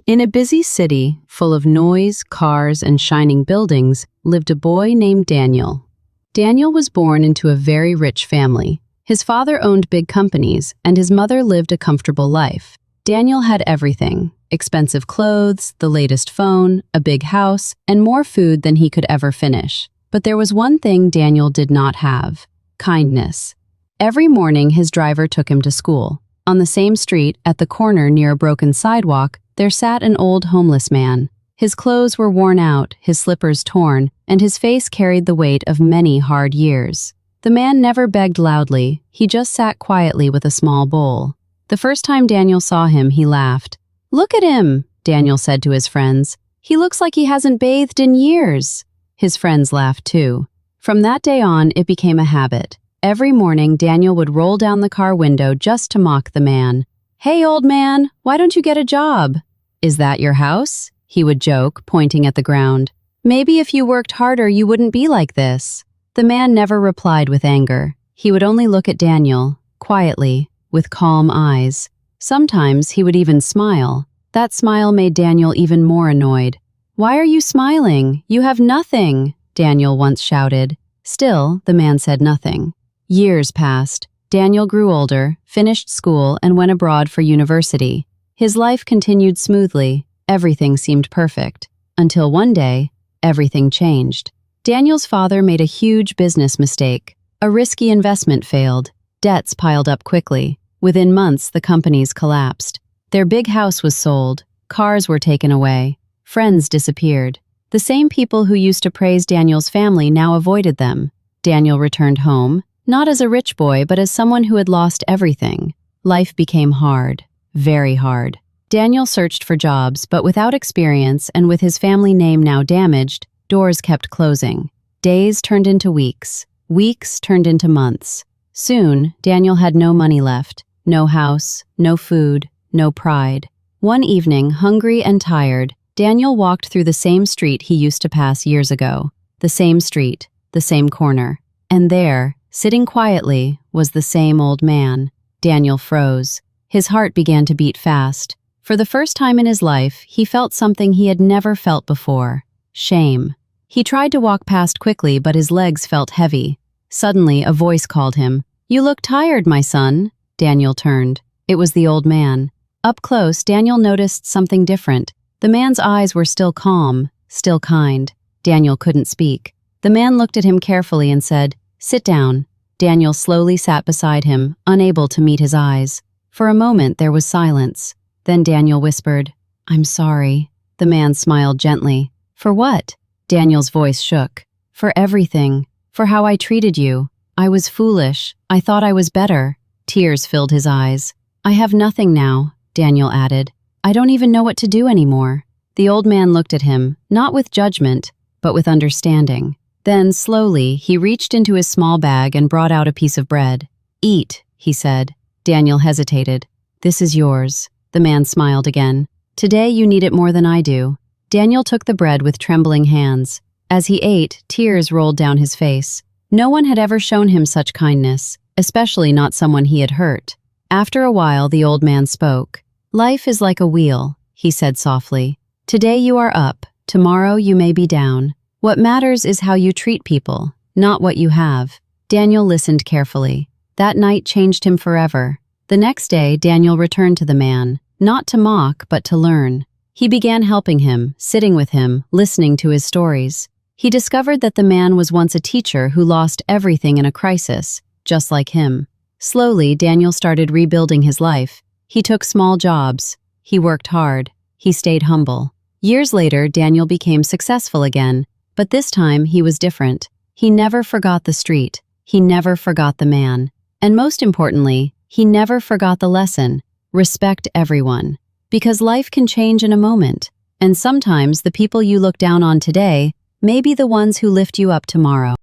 In a busy city, full of noise, cars, and shining buildings, lived a boy named Daniel. Daniel was born into a very rich family. His father owned big companies, and his mother lived a comfortable life. Daniel had everything: expensive clothes, the latest phone, a big house, and more food than he could ever finish. But there was one thing Daniel did not have: kindness. Every morning his driver took him to school. On the same street, at the corner near a broken sidewalk, there sat an old homeless man. His clothes were worn out, his slippers torn, and his face carried the weight of many hard years. The man never begged loudly, he just sat quietly with a small bowl. The first time Daniel saw him, he laughed. "Look at him," Daniel said to his friends. "He looks like he hasn't bathed in years." His friends laughed too. From that day on, it became a habit. Every morning, Daniel would roll down the car window just to mock the man. "Hey, old man, why don't you get a job?" "Is that your house?" he would joke, pointing at the ground. "Maybe if you worked harder, you wouldn't be like this." The man never replied with anger. He would only look at Daniel, quietly, with calm eyes. Sometimes he would even smile. That smile made Daniel even more annoyed. "Why are you smiling? You have nothing," Daniel once shouted. Still, the man said nothing. Years passed. Daniel grew older, finished school, and went abroad for university. His life continued smoothly. Everything seemed perfect. Until one day, everything changed. Daniel's father made a huge business mistake. A risky investment failed. Debts piled up quickly. Within months, the companies collapsed. Their big house was sold. Cars were taken away. Friends disappeared. The same people who used to praise Daniel's family now avoided them. Daniel returned home, not as a rich boy, but as someone who had lost everything. Life became hard. Very hard. Daniel searched for jobs, but without experience and with his family name now damaged, doors kept closing. Days turned into weeks. Weeks turned into months. Soon, Daniel had no money left. No house, no food, no pride. One evening, hungry and tired, Daniel walked through the same street he used to pass years ago. The same street, the same corner. And there, sitting quietly, was the same old man. Daniel froze. His heart began to beat fast. For the first time in his life, he felt something he had never felt before: shame. He tried to walk past quickly, but his legs felt heavy. Suddenly, a voice called him. "You look tired, my son." Daniel turned. It was the old man. Up close, Daniel noticed something different. The man's eyes were still calm, still kind. Daniel couldn't speak. The man looked at him carefully and said, "Sit down." Daniel slowly sat beside him, unable to meet his eyes. For a moment, there was silence. Then Daniel whispered, "I'm sorry." The man smiled gently. "For what?" Daniel's voice shook. "For everything. For how I treated you. I was foolish. I thought I was better." Tears filled his eyes. "I have nothing now," Daniel added. "I don't even know what to do anymore." The old man looked at him, not with judgment, but with understanding. Then, slowly, he reached into his small bag and brought out a piece of bread. "Eat," he said. Daniel hesitated. "This is yours." The man smiled again. "Today you need it more than I do." Daniel took the bread with trembling hands. As he ate, tears rolled down his face. No one had ever shown him such kindness, especially not someone he had hurt. After a while, the old man spoke. "Life is like a wheel," he said softly. "Today you are up, tomorrow you may be down. What matters is how you treat people, not what you have." Daniel listened carefully. That night changed him forever. The next day, Daniel returned to the man, not to mock, but to learn. He began helping him, sitting with him, listening to his stories. He discovered that the man was once a teacher who lost everything in a crisis, just like him. Slowly, Daniel started rebuilding his life. He took small jobs. He worked hard. He stayed humble. Years later, Daniel became successful again, but this time he was different. He never forgot the street. He never forgot the man. And most importantly, he never forgot the lesson: respect everyone. Because life can change in a moment, and sometimes the people you look down on today may be the ones who lift you up tomorrow.